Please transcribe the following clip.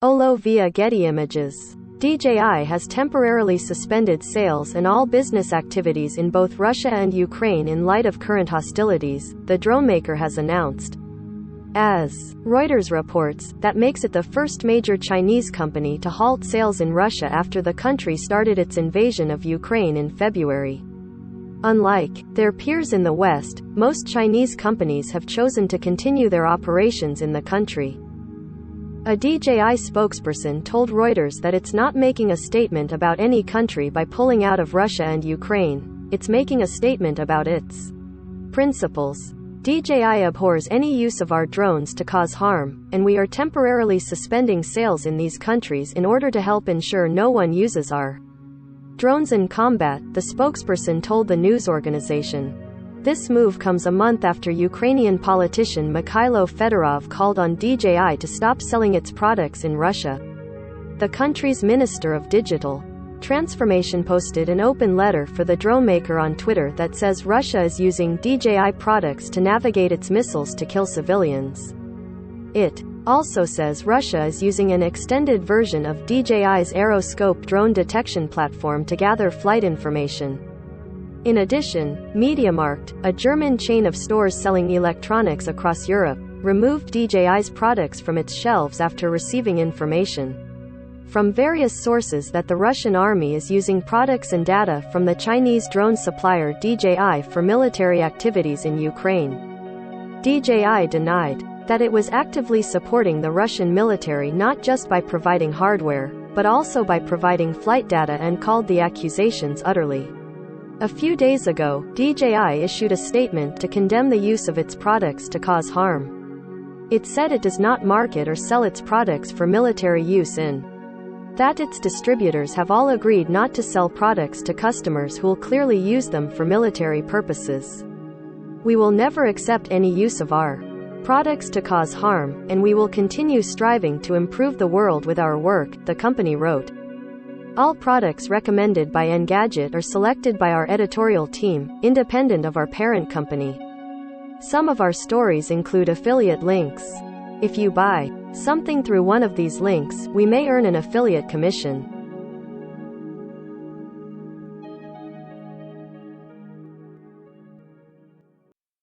Olo via Getty Images. DJI has temporarily suspended sales and all business activities in both Russia and Ukraine in light of current hostilities, the drone maker has announced. As Reuters reports, that makes it the first major Chinese company to halt sales in Russia after the country started its invasion of Ukraine in February. Unlike their peers in the West, most Chinese companies have chosen to continue their operations in the country. A DJI spokesperson told Reuters that it's not making a statement about any country by pulling out of Russia and Ukraine, it's making a statement about its principles. DJI abhors any use of our drones to cause harm, and we are temporarily suspending sales in these countries in order to help ensure no one uses our drones in combat, the spokesperson told the news organization. This move comes a month after Ukrainian politician Mikhailo Fedorov called on DJI to stop selling its products in Russia. The country's Minister of Digital Transformation posted an open letter for the drone maker on Twitter that says Russia is using DJI products to navigate its missiles to kill civilians. It also says Russia is using an extended version of DJI's Aeroscope drone detection platform to gather flight information. In addition, MediaMarkt, a German chain of stores selling electronics across Europe, removed DJI's products from its shelves after receiving information from various sources that the Russian army is using products and data from the Chinese drone supplier DJI for military activities in Ukraine. DJI denied that it was actively supporting the Russian military not just by providing hardware, but also by providing flight data, and called the accusations utterly. A few days ago, DJI issued a statement to condemn the use of its products to cause harm. It said it does not market or sell its products for military use that its distributors have all agreed not to sell products to customers who will clearly use them for military purposes. We will never accept any use of our products to cause harm, and we will continue striving to improve the world with our work, the company wrote. All products recommended by Engadget are selected by our editorial team, independent of our parent company. Some of our stories include affiliate links. If you buy something through one of these links, we may earn an affiliate commission.